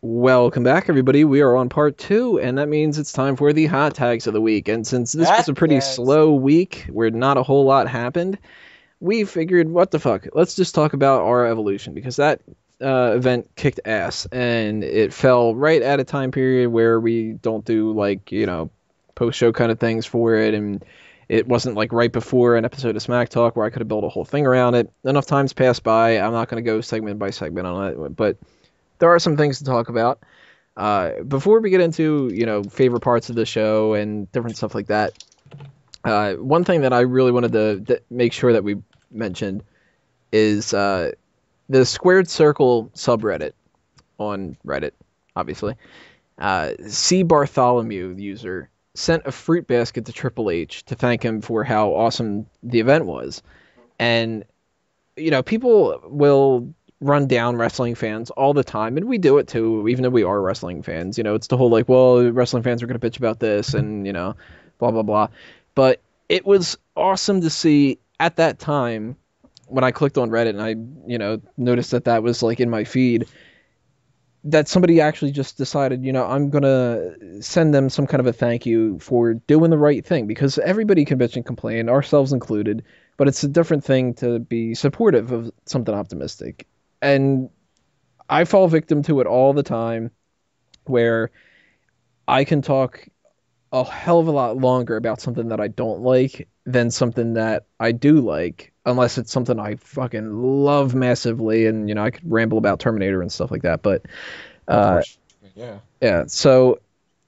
Welcome back, everybody. We are on part two, and that means it's time for the hot tags of the week. And since this was a pretty Hashtags. slow week where not a whole lot happened, we figured, what the fuck? Let's just talk about our evolution because that event kicked ass, and it fell right at a time period where we don't do post show kind of things for it, and it wasn't like right before an episode of Smack Talk where I could have built a whole thing around it. Enough time's passed by. I'm not going to go segment by segment on it, but there are some things to talk about. Before we get into, favorite parts of the show and different stuff like that, one thing that I really wanted to make sure that we mentioned is the Squared Circle subreddit on Reddit, obviously. cbartholomew, the user, sent a fruit basket to Triple H to thank him for how awesome the event was. And, people will run down wrestling fans all the time, and we do it too, even though we are wrestling fans. It's the whole like, well, wrestling fans are going to bitch about this, and blah blah blah. But it was awesome to see at that time when I clicked on Reddit and I noticed that that was like in my feed, that somebody actually just decided, I'm gonna send them some kind of a thank you for doing the right thing, because everybody can bitch and complain, ourselves included, but it's a different thing to be supportive of something optimistic. And I fall victim to it all the time, where I can talk a hell of a lot longer about something that I don't like than something that I do like, unless it's something I fucking love massively, and I could ramble about Terminator and stuff like that. But uh, Unfortunately, yeah. yeah, so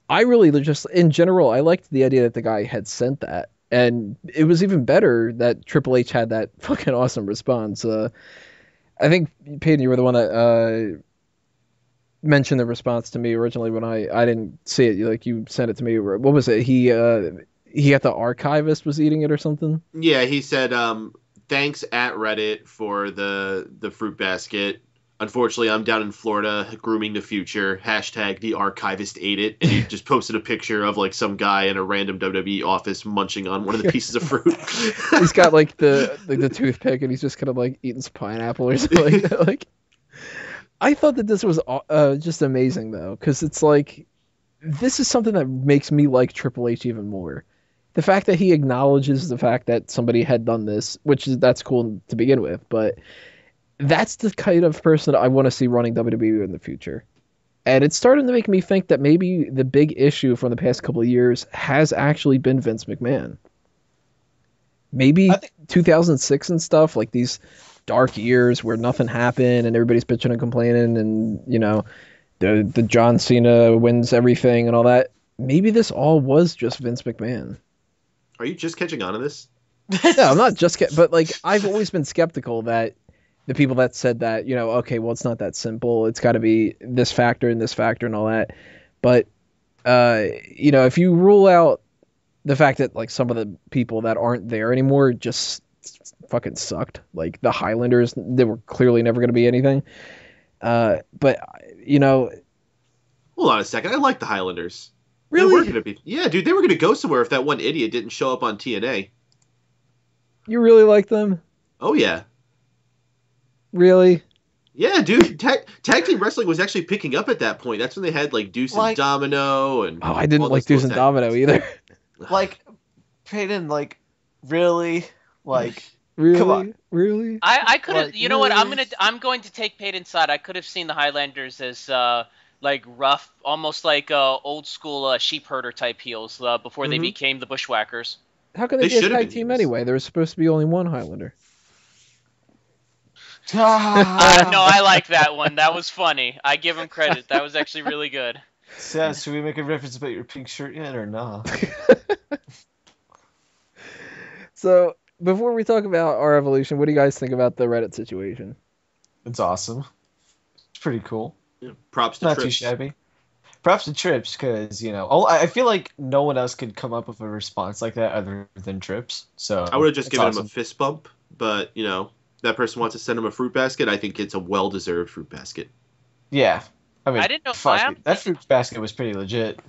I really just, in general, I liked the idea that the guy had sent that, and it was even better that Triple H had that fucking awesome response. I think Peyton, you were the one that mentioned the response to me originally when I didn't see it. You sent it to me. What was it? He got the archivist was eating it or something. Yeah, he said, thanks at Reddit for the fruit basket. Unfortunately, I'm down in Florida grooming the future. Hashtag the archivist ate it. And he just posted a picture of like some guy in a random WWE office munching on one of the pieces of fruit. He's got like the toothpick, and he's just kind of like eating some pineapple or something like that. Like, I thought that this was just amazing though, because it's like, this is something that makes me like Triple H even more. The fact that he acknowledges the fact that somebody had done this, that's cool to begin with, but that's the kind of person that I want to see running WWE in the future. And it's starting to make me think that maybe the big issue from the past couple of years has actually been Vince McMahon. Maybe I think 2006 and stuff, like these dark years where nothing happened and everybody's bitching and complaining, and the John Cena wins everything and all that. Maybe this all was just Vince McMahon. Are you just catching on to this? No, I'm not just but like, I've always been skeptical that the people that said that, okay, well, it's not that simple. It's got to be this factor and this factor and all that. But if you rule out the fact that like some of the people that aren't there anymore just fucking sucked, like the Highlanders, they were clearly never going to be anything. But Hold on a second. I like the Highlanders. They were really, gonna be, yeah, dude. They were gonna go somewhere if that one idiot didn't show up on TNA. you really like them? Oh yeah, Really? yeah, dude. Tag team wrestling was actually picking up at that point. That's when they had like Deuce and like Domino and Oh, I didn't all like those Deuce little and tag Domino teams. either. like Peyton, like really? Like Really? come on. Really? I could have, Like you know what? really? I'm going to take Peyton's side. I could have seen the Highlanders as like rough, almost like old school sheep herder type heels before they Hmm. became the Bushwhackers. How can they They be a should have tag been team heels. anyway? There was supposed to be only one Highlander. No, I like that one. That was funny. I give him credit. That was actually really good. Seth, should we make a reference about your pink shirt yet or not? So, before we talk about our evolution, what do you guys think about the Reddit situation? It's awesome. It's pretty cool. Yeah, props to Not too Trips. shabby. Props to Trips, because I feel like no one else could come up with a response like that other than Trips. So I would have just it's given him awesome. a fist bump, but that person wants to send him a fruit basket. I think it's a well-deserved fruit basket. Yeah, I mean, I didn't know. fuck it. That fruit basket was pretty legit.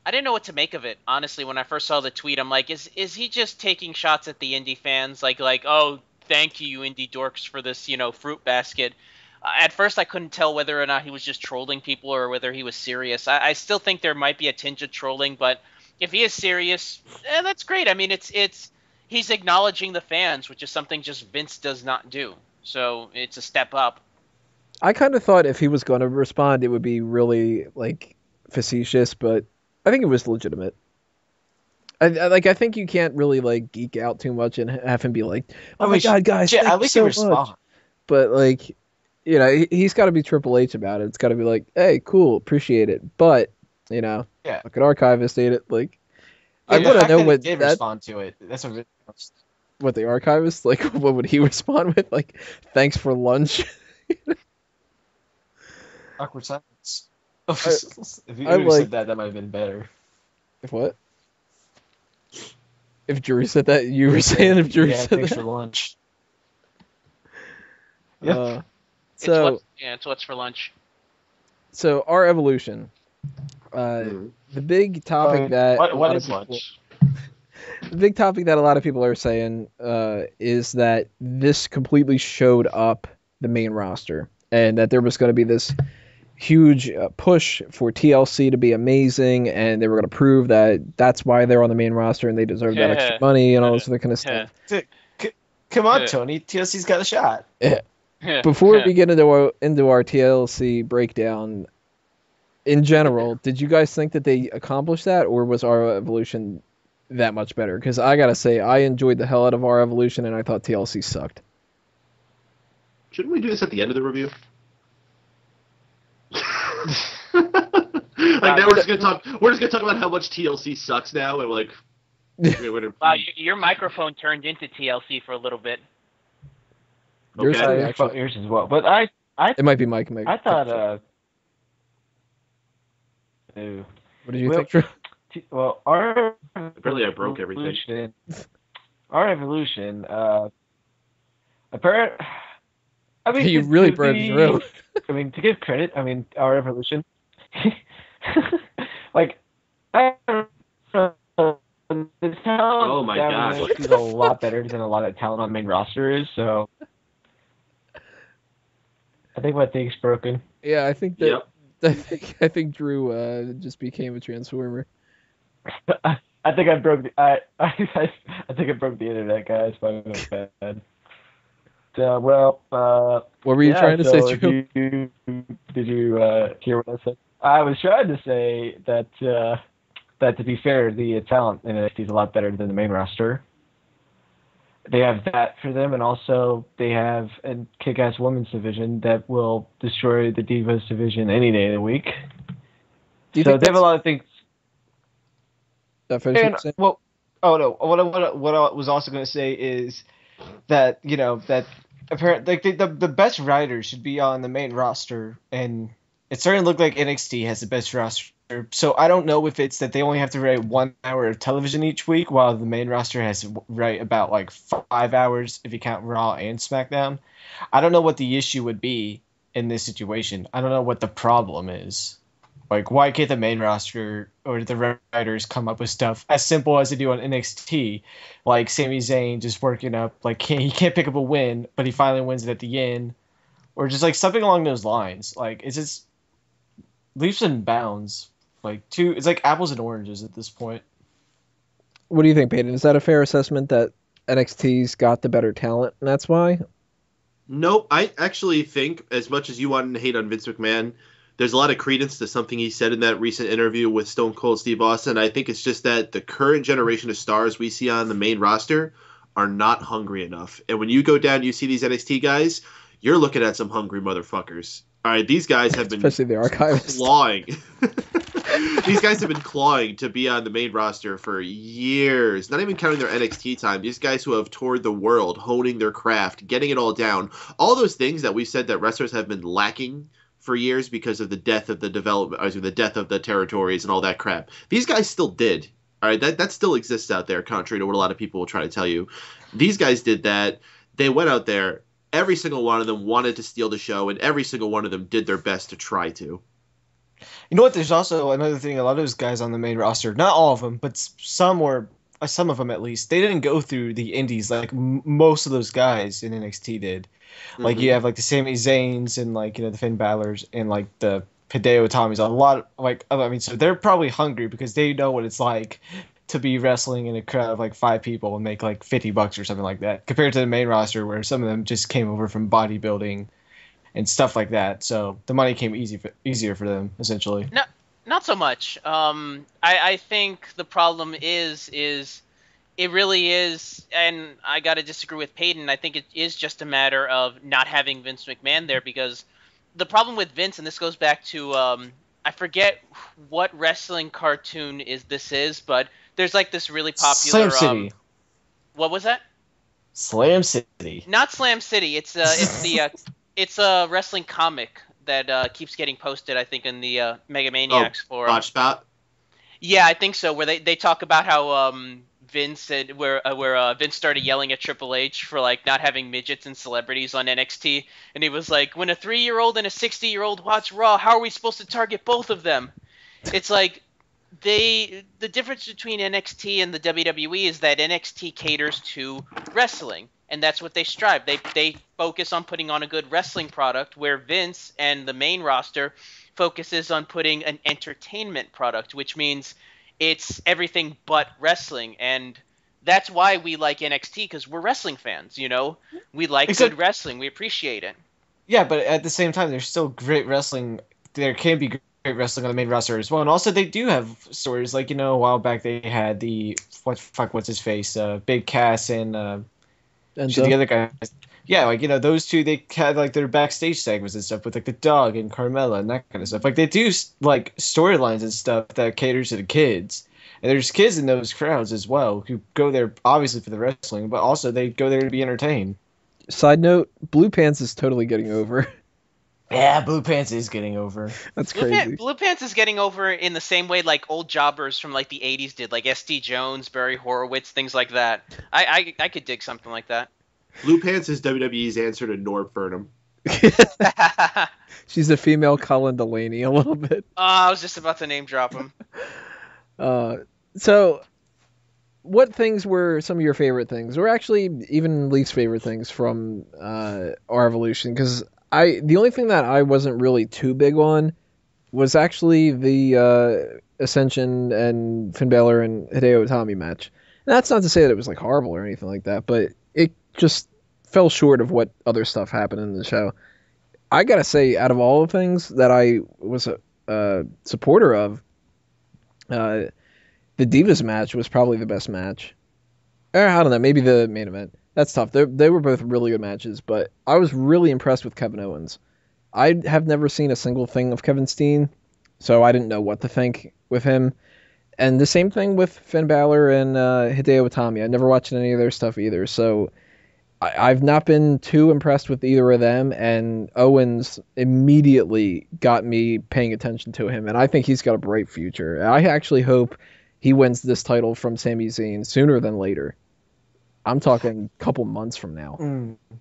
I didn't know what to make of it, honestly. When I first saw the tweet, I'm like, is he just taking shots at the indie fans? Like, oh, thank you, indie dorks, for this, fruit basket. At first, I couldn't tell whether or not he was just trolling people or whether he was serious. I still think there might be a tinge of trolling, but if he is serious, that's great. I mean, it's he's acknowledging the fans, which is something just Vince does not do. So it's a step up. I kind of thought if he was going to respond, it would be really like facetious, but I think it was legitimate. I think you can't really like geek out too much and have him be like, "Oh my God, guys, yeah, thank at you least so he much." respond. But like, he's got to be Triple H about it. It's got to be like, "Hey, cool, appreciate it," but Yeah. look at Archivist ate it. Like, I Yeah, the want to fact know that what he did that respond to it. That's a really what the Archivist like. What would he respond with? Like, "Thanks for lunch." awkward silence. If you I like- said that might have been better. If what? If Drew said that, you were saying if Drew yeah, said thanks that. for lunch. So It's what's for lunch. So R Evolution. The big topic that a what lot is of people, lunch? the big topic that a lot of people are saying is that this completely showed up the main roster, and that there was going to be this huge push for TLC to be amazing, and they were going to prove that that's why they're on the main roster and they deserve that extra money and all this other kind of stuff. Come on, Tony. TLC's got a shot. Before we get into our TLC breakdown, in general, did you guys think that they accomplished that, or was our Evolution that much better? Because I gotta say, I enjoyed the hell out of our Evolution, and I thought TLC sucked. Shouldn't we do this at the end of the review? Now we're just gonna talk. We're just gonna talk about how much TLC sucks now, and like. Wow, your microphone turned into TLC for a little bit. Yours, Okay. actually. Yours as well. But It might be Mike. I thought What did you think, Drew? well, our Apparently I broke everything. Our Evolution, You really broke Drew. I mean, to give credit, our Evolution, like, the talent Oh my down gosh. is a lot better than a lot of talent on the main roster is, so I think my thing's broken. Yeah, I think that. Yep. I think Drew just became a transformer. I think I broke the I think I broke the internet, guys. My bad. So, well, What were you trying to say, Drew? Did you hear what I said? I was trying to say that to be fair, the talent in NXT is a lot better than the main roster. They have that for them, and also they have a kick-ass women's division that will destroy the Divas division any day of the week. Do you So think they have a lot of things. That finish And, what you're saying? well, oh no, what I was also going to say is that that apparently like the best writers should be on the main roster, and it certainly looked like NXT has the best roster. So I don't know if it's that they only have to write 1 hour of television each week, while the main roster has to write about like 5 hours if you count Raw and SmackDown. I don't know what the issue would be in this situation. I don't know what the problem is. Like, why can't the main roster or the writers come up with stuff as simple as they do on NXT? Like Sami Zayn just working up, like he can't pick up a win, but he finally wins it at the end. Or just like something along those lines. Like, it's just leaps and bounds. It's like apples and oranges at this point. What do you think, Peyton? Is that a fair assessment that NXT's got the better talent, and that's why? Nope. I actually think, as much as you wanted to hate on Vince McMahon, there's a lot of credence to something he said in that recent interview with Stone Cold Steve Austin. I think it's just that the current generation of stars we see on the main roster are not hungry enough. And when you go down, you see these NXT guys, you're looking at some hungry motherfuckers. All right, these guys have been Especially the Archivist. clawing. These guys have been clawing to be on the main roster for years, not even counting their NXT time. These guys who have toured the world, honing their craft, getting it all down. All those things that we said that wrestlers have been lacking for years because of the death of the development, the death of the territories and all that crap. These guys still did. All right, that still exists out there, contrary to what a lot of people will try to tell you. These guys did that. They went out there. Every single one of them wanted to steal the show, and every single one of them did their best to try to. You know what? There's also another thing. A lot of those guys on the main roster, not all of them, but some were some of them at least, they didn't go through the indies like most of those guys in NXT did. Like you have like the Sami Zayns and like the Finn Balor's and like the Hideo Itami's. A lot like I mean, so they're probably hungry because they know what it's like to be wrestling in a crowd of like 5 people and make like $50 or something like that, compared to the main roster where some of them just came over from bodybuilding and stuff like that. So the money came easier for them essentially. No, not so much. I think the problem is it really is, and I got to disagree with Peyton. I think it is just a matter of not having Vince McMahon there, because the problem with Vince, and this goes back to I forget what wrestling cartoon this is, but there's like this really popular Slam City. What was that? Slam City. Not Slam City. It's it's a wrestling comic that keeps getting posted, I think, in the Mega Maniacs forum. Botch Spot? Yeah, I think so. Where they talk about how Vince said where Vince started yelling at Triple H for like not having midgets and celebrities on NXT, and he was like, when a 3-year-old and a 60-year-old watch Raw, how are we supposed to target both of them? It's like the difference between NXT and the WWE is that NXT caters to wrestling, and that's what they strive. They focus on putting on a good wrestling product, where Vince and the main roster focuses on putting an entertainment product, which means it's everything but wrestling. And that's why we like NXT, because we're wrestling fans, we like good wrestling, we appreciate it. Yeah, but at the same time, there's still great wrestling. There can be great wrestling on the main roster as well, and also they do have stories like a while back they had the what's his face, Big Cass and the other guys. Yeah, like those two, they had like their backstage segments and stuff with like the dog and Carmella and that kind of stuff. Like they do like storylines and stuff that caters to the kids, and there's kids in those crowds as well who go there obviously for the wrestling, but also they go there to be entertained. Side note: Blue Pants is totally getting over. Yeah, Blue Pants is getting over. That's crazy. Blue Pants is getting over in the same way like old jobbers from like the 80s did, like SD Jones, Barry Horowitz, things like that. I could dig something like that. Blue Pants is WWE's answer to Norb Burnham. She's a female Colin Delaney a little bit. Oh, I was just about to name drop him. So, what things were some of your favorite things, or actually even least favorite things from R Evolution? Because the only thing that I wasn't really too big on was actually the Ascension and Finn Balor and Hideo Itami match. And that's not to say that it was like horrible or anything like that, but it just fell short of what other stuff happened in the show. I gotta say, out of all the things that I was a supporter of, the Divas match was probably the best match. Or, I don't know, maybe the main event. That's tough. They were both really good matches, but I was really impressed with Kevin Owens. I have never seen a single thing of Kevin Steen, so I didn't know what to think with him. And the same thing with Finn Balor and Hideo Itami. I never watched any of their stuff either, so I've not been too impressed with either of them, and Owens immediately got me paying attention to him, and I think he's got a bright future. I actually hope he wins this title from Sami Zayn sooner than later. I'm talking a couple months from now.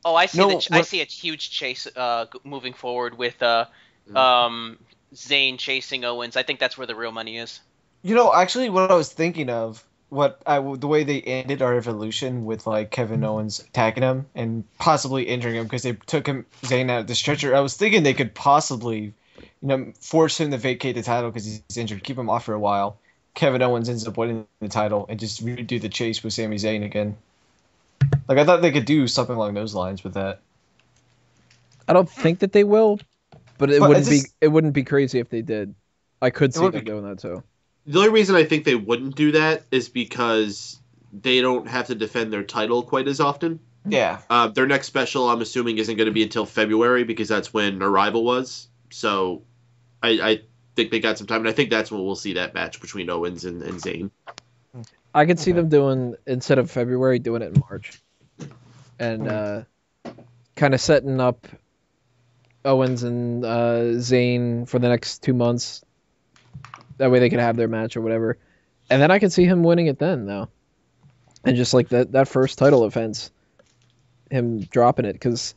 Oh, I see. I see a huge chase moving forward with Zayn chasing Owens. I think that's where the real money is. Actually, what I was thinking of, the way they ended our Evolution with like Kevin Owens attacking him and possibly injuring him because they took Zayn out of the stretcher. I was thinking they could possibly, force him to vacate the title because he's injured, keep him off for a while. Kevin Owens ends up winning the title and just redo the chase with Sami Zayn again. Like I thought they could do something along those lines with that. I don't think that they will, but it wouldn't be crazy if they did. I could see them doing that too. The only reason I think they wouldn't do that is because they don't have to defend their title quite as often. Yeah. Their next special, I'm assuming, isn't going to be until February because that's when Arrival was. So I think they got some time, and I think that's when we'll see that match between Owens and Zayn. I could see them doing, instead of February, doing it in March. And kind of setting up Owens and Zayn for the next 2 months. That way they could have their match or whatever. And then I could see him winning it then, though. And just like that first title offense, him dropping it, because...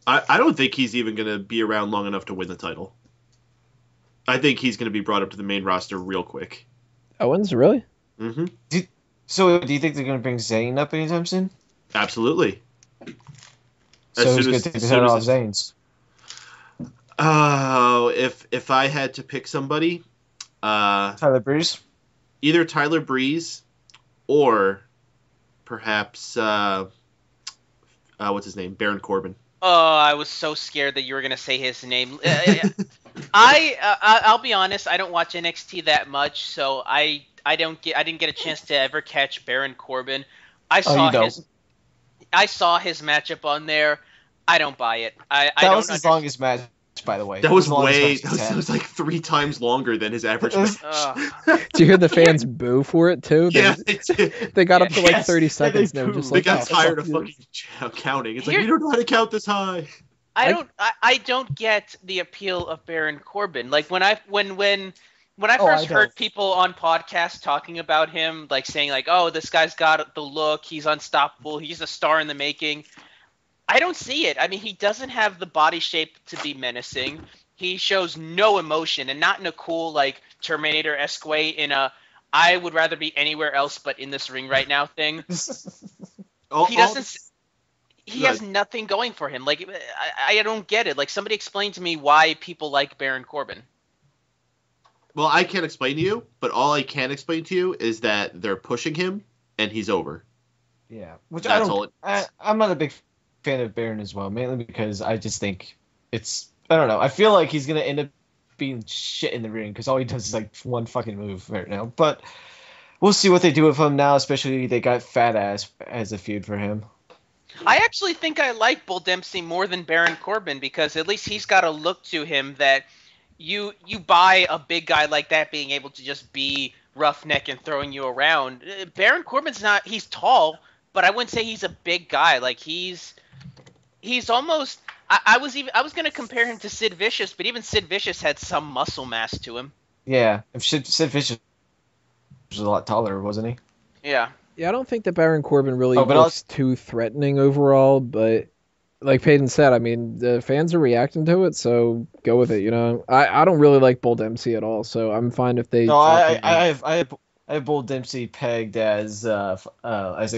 I don't think he's even going to be around long enough to win the title. I think he's going to be brought up to the main roster real quick. Owens, really? Mm-hmm. Do So, do you think they're going to bring Zayn up anytime soon? Absolutely. So who's going to take the head off Zayn's? Oh, if I had to pick somebody, Tyler Breeze? either Tyler Breeze or perhaps what's his name? Baron Corbin. Oh, I was so scared that you were gonna say his name. I'll be honest. I don't watch NXT that much, so I didn't get a chance to ever catch Baron Corbin. I saw his matchup on there. I don't buy it. I that don't was his longest match, by the way. That was like 3 times longer than his average match. Did you hear the fans boo for it too? Yeah, they got up to like 30 seconds. They and they were just they like, got oh, tired of fuck you. fucking counting. It's like, we don't know how to count this high. I don't get the appeal of Baron Corbin. Like when I first heard people on podcasts talking about him, like saying like, "Oh, this guy's got the look. He's unstoppable. He's a star in the making." I don't see it. I mean, he doesn't have the body shape to be menacing. He shows no emotion, and not in a cool like Terminator-esque way. In a I would rather be anywhere else but in this ring right now thing. He doesn't. He has nothing going for him. Like I don't get it. Like somebody explain to me why people like Baron Corbin. Well, I can't explain to you, but all I can explain to you is that they're pushing him, and he's over. Yeah, which I'm not a big fan of Baron as well, mainly because I just think I don't know. I feel like he's gonna end up being shit in the ring because all he does is like one fucking move right now. But we'll see what they do with him now. Especially they got Fat Ass as a feud for him. I actually think I like Bull Dempsey more than Baron Corbin because at least he's got a look to him that you buy a big guy like that being able to just be roughneck and throwing you around. Baron Corbin's not. He's tall, but I wouldn't say he's a big guy. Like he's almost. I was gonna compare him to Sid Vicious, but even Sid Vicious had some muscle mass to him. Yeah, if Sid Vicious was a lot taller, wasn't he? Yeah. Yeah, I don't think that Baron Corbin really looks too threatening overall, but like Peyton said, I mean, the fans are reacting to it, so go with it, you know? I don't really like Bull Dempsey at all, so I'm fine if they... No, I have Bull Dempsey pegged as a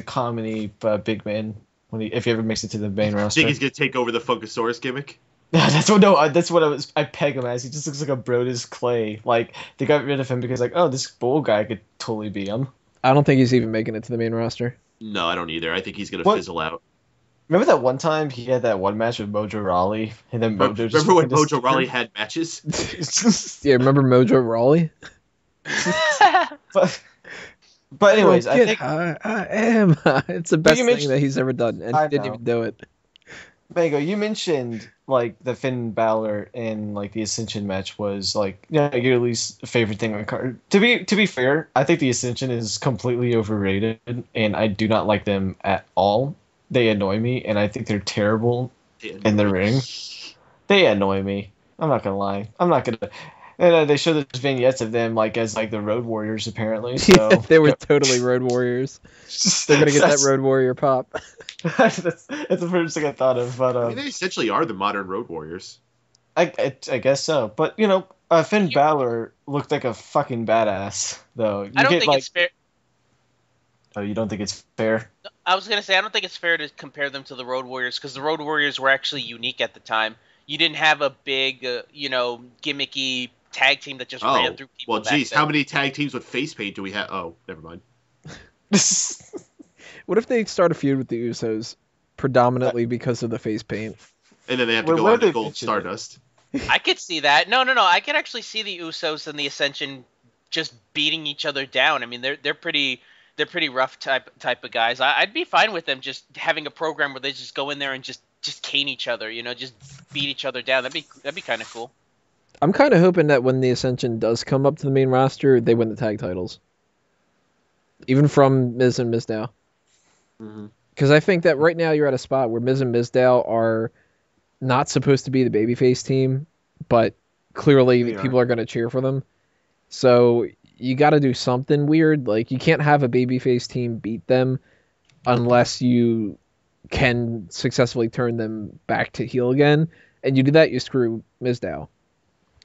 comedy big man if he ever makes it to the main roster. Think he's going to take over the Funkasaurus gimmick? That's what I peg him as. He just looks like a Brodus Clay. Like, they got rid of him because like, oh, this Bull guy could totally be him. I don't think he's even making it to the main roster. No, I don't either. I think he's going to fizzle out. Remember that one time he had that one match with Mojo Rawley? And then remember when Mojo Rawley had matches? Yeah, remember Mojo Rawley? But anyways, I think... I am. It's the best thing that he's ever done, and he didn't even do it. Mango, you mentioned like the Finn Balor and like the Ascension match was like your least favorite thing on the card. To be fair, I think the Ascension is completely overrated, and I do not like them at all. They annoy me, and I think they're terrible in the ring. They annoy me. I'm not gonna lie. I'm not gonna. And they show the vignettes of them like as like the Road Warriors apparently. So they were totally Road Warriors. They're gonna get that Road Warrior pop. that's the first thing I thought of. But I mean, they essentially are the modern Road Warriors. I guess so. But Finn Balor looked like a fucking badass though. I don't think it's fair. Oh, you don't think it's fair? I was gonna say I don't think it's fair to compare them to the Road Warriors because the Road Warriors were actually unique at the time. You didn't have a big, gimmicky tag team that just ran through people. Well, geez, how many tag teams with face paint do we have? Oh, never mind. What if they start a feud with the Usos predominantly because of the face paint? And then they have to go on to Gold Stardust. I could see that. No. I could actually see the Usos and the Ascension just beating each other down. I mean, they're pretty rough type of guys. I'd be fine with them just having a program where they just go in there and just cane each other, just beat each other down. That'd be kind of cool. I'm kind of hoping that when the Ascension does come up to the main roster, they win the tag titles. Even from Miz and Mizdow. Because I think that right now you're at a spot where Miz and Mizdow are not supposed to be the babyface team, but clearly people are going to cheer for them. So you got to do something weird. Like, you can't have a babyface team beat them unless you can successfully turn them back to heel again. And you do that, you screw Mizdow.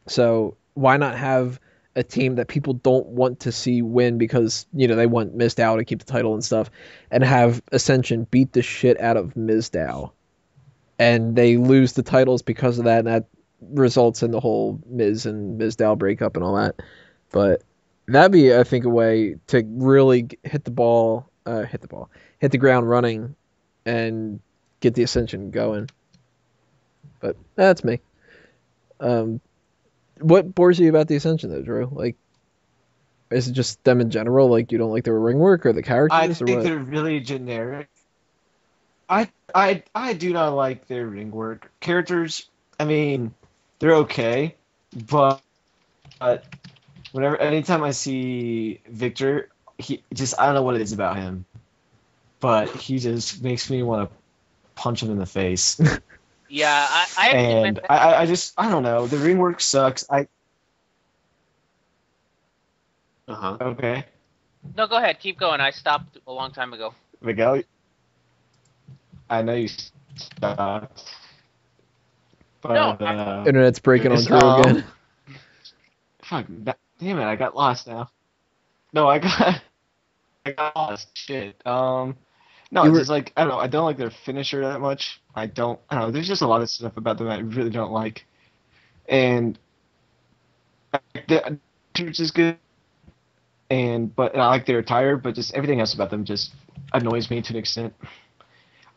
So why not have a team that people don't want to see win because, they want Mizdow to keep the title and stuff, and have Ascension beat the shit out of Mizdow. And they lose the titles because of that, and that results in the whole Miz and Mizdow breakup and all that. But that'd be, I think, a way to really hit the ground running and get the Ascension going. But that's me. What bores you about the Ascension, though, Drew? Like, is it just them in general? Like, you don't like their ring work or the characters, I or think what? they're really generic. I do not like their ring work. Characters, I mean, they're okay, but anytime I see Victor, I don't know what it is about him, but he just makes me want to punch him in the face. Yeah, I And I don't know. The ring work sucks. Okay. No, go ahead. Keep going. I stopped a long time ago. Miguel, I know you stopped. But, No, Internet's breaking on it's, Drew again. Fuck, damn it, I got lost now. No, I got lost. Shit. No, it's just like, I don't know, I don't like their finisher that much. I don't know, there's just a lot of stuff about them I really don't like. And the entrance is good, but I like their attire, but just everything else about them just annoys me to an extent.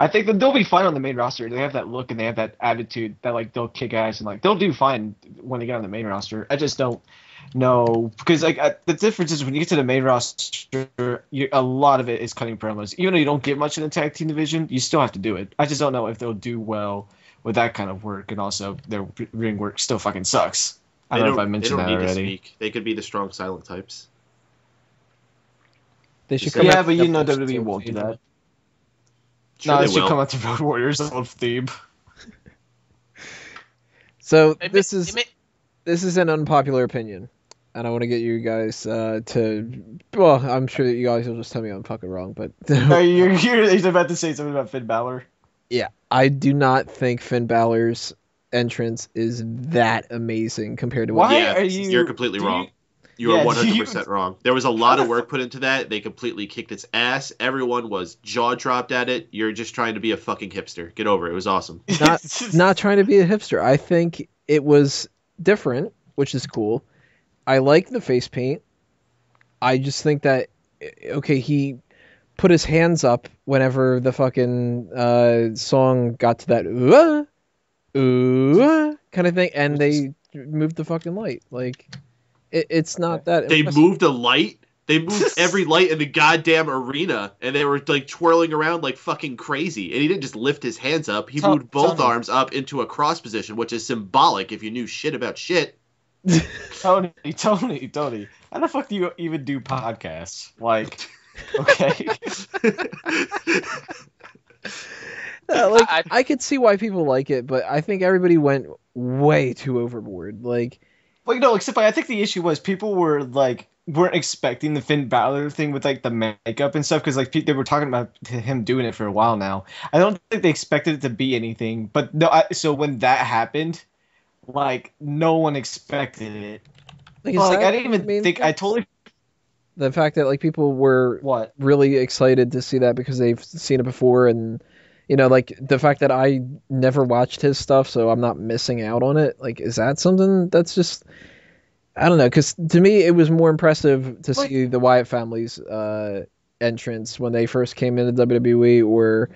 I think that they'll be fine on the main roster. They have that look and they have that attitude that, like, they'll kick ass and, like, they'll do fine when they get on the main roster. I just don't know, because, like, the difference is when you get to the main roster, a lot of it is cutting promos. Even though you don't get much in the tag team division, you still have to do it. I just don't know if they'll do well with that kind of work, and also their ring work still fucking sucks. I don't know if I mentioned that already. They don't need to speak. They could be the strong silent types. They should But WWE won't do that. Sure, No, they it should will. come out to Road Warriors old theme. So this is an unpopular opinion, and I want to get you guys well, I'm sure that you guys will just tell me I'm fucking wrong, but He's about to say something about Finn Balor. yeah, I do not think Finn Balor's entrance is that amazing compared to what. Why Yeah, are you? you're completely wrong. You are 100% wrong. There was a lot of work put into that. They completely kicked its ass. Everyone was jaw dropped at it. You're just trying to be a fucking hipster. Get over it. It was awesome. Not trying to be a hipster. I think it was different, which is cool. I like the face paint. I just think that, okay, he put his hands up whenever the fucking song got to that ooh kind of thing, and they moved the fucking light. Like, it's not that They impressive. moved a light. They moved every light in the goddamn arena, and they were like twirling around like fucking crazy. And he didn't just lift his hands up; he moved both arms up into a cross position, which is symbolic if you knew shit about shit. Tony, how the fuck do you even do podcasts? Like, okay. I could see why people like it, but I think everybody went way too overboard. Like, No, except I think the issue was people were like weren't expecting the Finn Balor thing with like the makeup and stuff, because like they were talking about him doing it for a while now. I don't think they expected it to be anything, but no. So when that happened, like no one expected it. like, I didn't even think. I totally. The fact that like people were really excited to see that because they've seen it before, and like the fact that I never watched his stuff, so I'm not missing out on it. Like, is that something that's just, I don't know? Because to me, it was more impressive to see the Wyatt family's entrance when they first came into WWE, or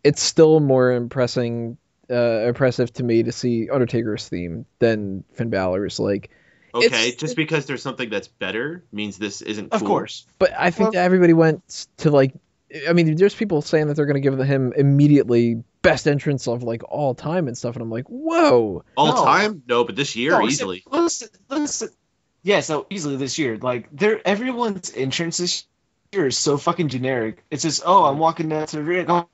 it's still more impressive to me to see Undertaker's theme than Finn Balor's. Like, okay, just because there's something that's better means this isn't cool. Of course. But I think that everybody went to, like, I mean, there's people saying that they're going to give him immediately best entrance of, like, all time and stuff, and I'm like, whoa. All time? No, but this year, easily. Listen. Yeah, so easily this year. Like, everyone's entrance this year is so fucking generic. It's just, I'm walking down to the ring, throw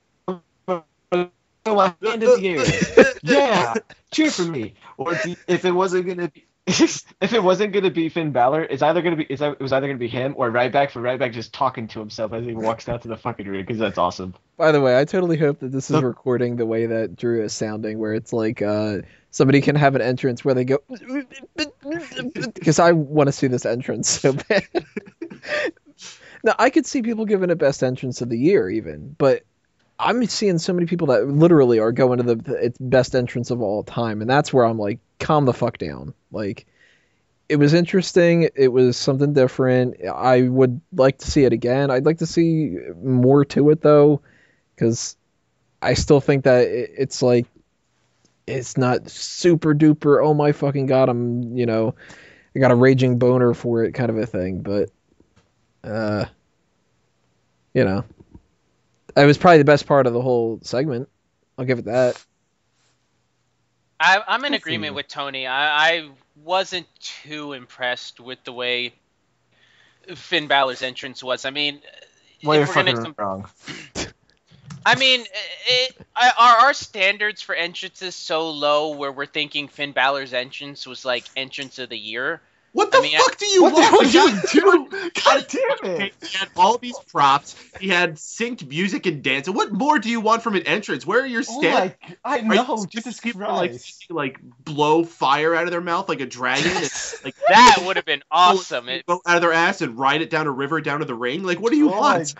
my hand in the air. Yeah, cheer for me. Or if it wasn't gonna be, Finn Balor, it was either gonna be him or Ryback just talking to himself as he walks down to the fucking ring, because that's awesome. By the way, I totally hope that this is recording the way that Drew is sounding, where it's like somebody can have an entrance where they go, because I want to see this entrance so bad. Now, I could see people giving it best entrance of the year even, but I'm seeing so many people that literally are going to it's best entrance of all time, and that's where I'm like, calm the fuck down. Like, it was interesting. It was something different. I would like to see it again. I'd like to see more to it, though, because I still think that it's like, it's not super duper, oh my fucking god, I got a raging boner for it kind of a thing, but, it was probably the best part of the whole segment. I'll give it that. I'm in agreement with Tony. I wasn't too impressed with the way Finn Balor's entrance was. I mean, Well, you're if we're gonna fucking wrong. I mean, are our standards for entrances so low where we're thinking Finn Balor's entrance was like entrance of the year? What the fuck do you want? What God, God damn it! He had all these props. He had synced music and dance. What more do you want from an entrance? Where are your standards? I know, Jesus people Christ. like blow fire out of their mouth like a dragon. And, like That would have been awesome. Go out of their ass and ride it down a river down to the ring. Like, what do you want?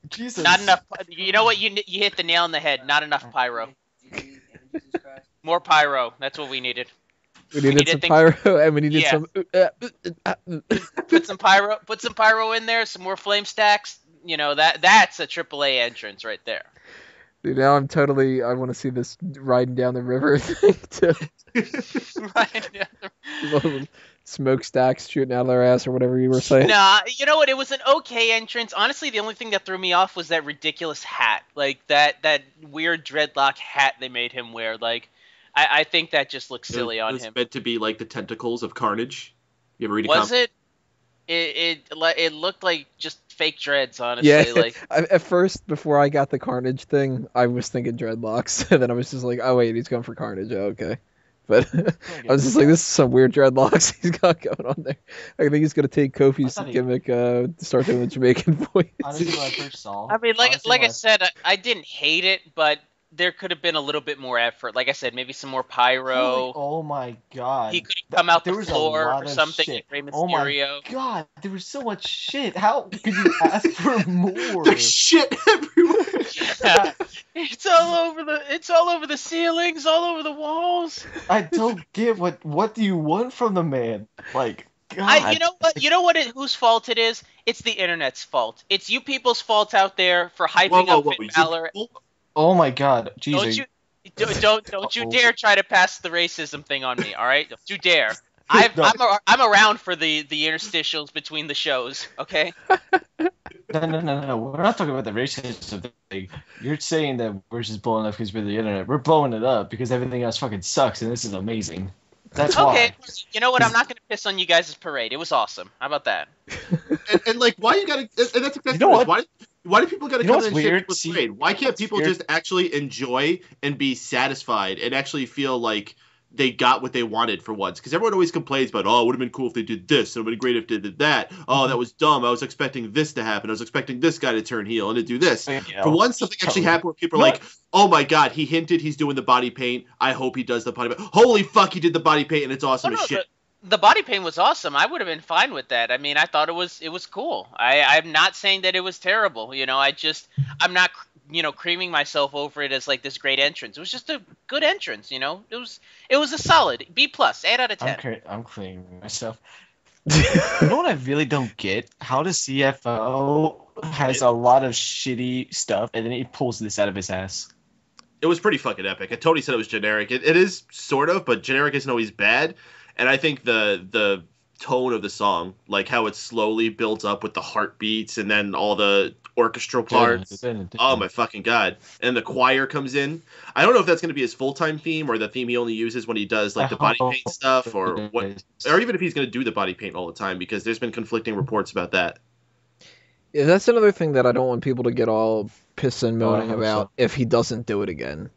Jesus. Not enough. You know what? You hit the nail on the head. Not enough pyro. More pyro. That's what we needed. We needed some pyro, and we needed Yeah. some. Put some pyro in there. Some more flame stacks. That's a AAA entrance right there. Dude, now I want to see this riding down the river thing too. Right. Smokestacks shooting out of their ass or whatever you were saying. Nah, you know what? It was an okay entrance. Honestly, the only thing that threw me off was that ridiculous hat. Like that weird dreadlock hat they made him wear. Like, I think that just looks silly on him. It was meant to be like the tentacles of Carnage. You ever read a Was it? It looked like just fake dreads, honestly. Yeah. Like At first, before I got the Carnage thing, I was thinking dreadlocks, and then I was just like, oh wait, he's going for Carnage. Oh, okay. But I was just like, this is some weird dreadlocks he's got going on there. I think he's gonna take Kofi's gimmick, start doing the Jamaican voice. Honestly, when I first saw. I mean, like I said, I didn't hate it, but there could have been a little bit more effort. Like I said, maybe some more pyro. Oh my god. He could have come out the There was a floor lot or of something shit. like Rey Oh my Mysterio. god, there was so much shit. How could you ask for more? There's shit everywhere. Yeah. It's all over the ceilings, all over the walls. I don't get what do you want from the man? Like, god. You know what? Whose fault it is? It's the internet's fault. It's you people's fault out there for hyping up Finn Balor. Oh my god, Jesus. Don't you dare try to pass the racism thing on me, all right? Don't you dare. I'm around for the interstitials between the shows, okay? No. We're not talking about the racism thing. You're saying that we're just blowing up because we're the internet. We're blowing it up because everything else fucking sucks, and this is amazing. That's okay. why. You know what? I'm not gonna piss on you guys' parade. It was awesome. How about that? and like, why you gotta? And that's exactly You know what? Why do people gotta You know come what's in and shit weird? with See, parade? Why can't what's people weird? just actually enjoy and be satisfied and actually feel like they got what they wanted for once? Because everyone always complains about, oh, it would have been cool if they did this. It would have been great if they did that. Oh, that was dumb. I was expecting this to happen. I was expecting this guy to turn heel and to do this. For once, something actually happened where people are like, oh my god, he hinted he's doing the body paint. I hope he does the body paint. Holy fuck, he did the body paint and it's awesome as shit. The body paint was awesome. I would have been fine with that. I mean, I thought it was cool. I'm not saying that it was terrible. I'm not creaming myself over it as like this great entrance. It was just a good entrance. It was a solid B+, 8 out of 10. I'm cleaning myself. You know what I really don't get? How the CFO has a lot of shitty stuff and then he pulls this out of his ass. It was pretty fucking epic. And Tony said it was generic. It is sort of, but generic isn't always bad. And I think the tone of the song, like how it slowly builds up with the heartbeats and then all the orchestral parts. Oh my fucking god. And the choir comes in. I don't know if that's going to be his full-time theme or the theme he only uses when he does like the body paint stuff or what, or even if he's going to do the body paint all the time, because there's been conflicting reports about that. Yeah, that's another thing that I don't want people to get all pissed and moaning about if he doesn't do it again.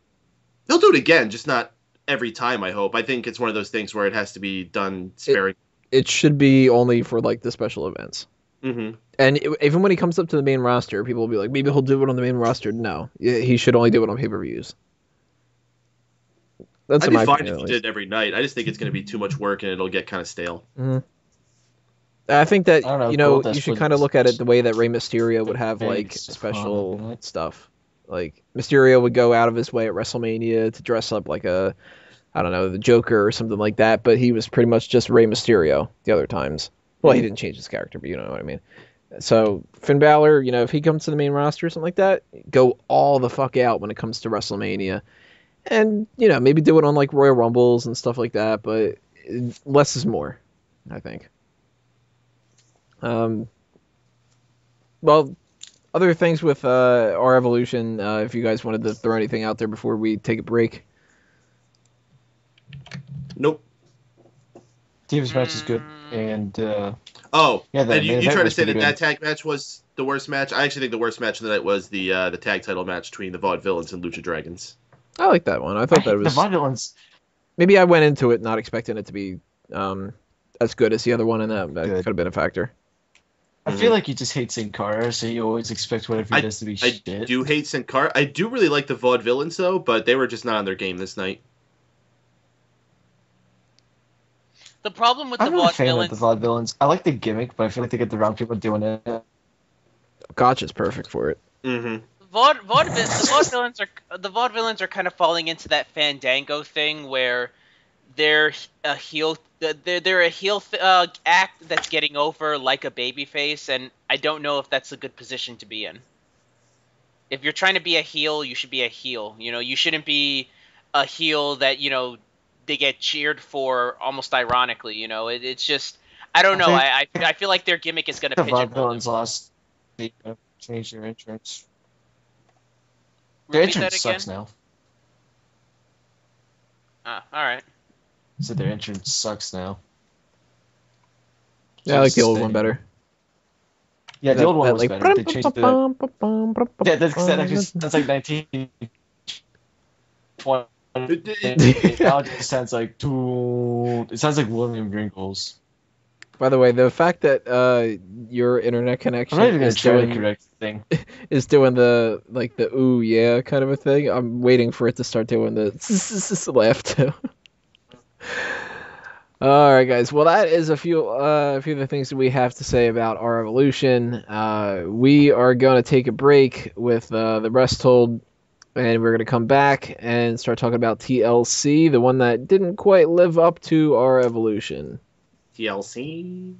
He'll do it again, just not every time, I hope. I think it's one of those things where it has to be done sparing. It should be only for like the special events. Mm-hmm. And even when he comes up to the main roster, people will be like, maybe he'll do it on the main roster. No, he should only do it on pay-per-views. That's I'd in my be fine opinion, if at you least. did it every night. I just think it's going to be too much work and it'll get kind of stale. I think that, I don't know, you know, Goldust you should was- kind of look at it the way that Rey Mysterio would have, like, Thanks. special stuff. Like, Mysterio would go out of his way at WrestleMania to dress up like a, I don't know, the Joker or something like that, but he was pretty much just Rey Mysterio the other times. Well, he didn't change his character, but you know what I mean. So, Finn Balor, you know, if he comes to the main roster or something like that, go all the fuck out when it comes to WrestleMania. And, you know, maybe do it on, like, Royal Rumbles and stuff like that, but less is more, I think. Well, other things with R Evolution, if you guys wanted to throw anything out there before we take a break. Nope. Davis match is good, and Oh, yeah, the and main you event try to was say pretty that good. tag match was the worst match? I actually think the worst match of the night was the tag title match between the Vaudevillains and Lucha Dragons. I like that one. I thought that The was... Vaudevillains. Maybe I went into it not expecting it to be as good as the other one, and that Good. could have been a factor. I feel like you just hate Sin Cara, so you always expect whatever he does to be I shit. do hate Sin Cara. I do really like the Vaudevillains, though, but they were just not on their game this night. The problem with the I'm not a fan of Vaudevillains, the Vaudevillains. I like the gimmick, but I feel like they get the wrong people doing it. Gotcha's perfect for it. Mm-hmm. the Vaudevillains are kind of falling into that Fandango thing where they're a heel. They're a heel act that's getting over like a babyface, and I don't know if that's a good position to be in. If you're trying to be a heel, you should be a heel. You know, you shouldn't be a heel that, you know, they get cheered for almost ironically. You know, it's just, I don't know. I feel like their gimmick is going to The pigeonhole them. Vaudevillains lost. They changed their entrance. Their Repeat that entrance again? sucks now. Ah, all right. So their entrance sucks now. Yeah, I like the old one better. Yeah, the old one was like, better. They changed the. Yeah, that actually sounds like 1920. Now it just sounds like it sounds like William Gringles. By the way, the fact that your internet connection I'm not even gonna is try to doing, correct the thing. is doing the ooh yeah kind of a thing, I'm waiting for it to start doing the laugh too. All right, guys. Well, that is a few of the things that we have to say about our evolution. We are going to take a break with the rest told, and we're going to come back and start talking about TLC, the one that didn't quite live up to our evolution. TLC.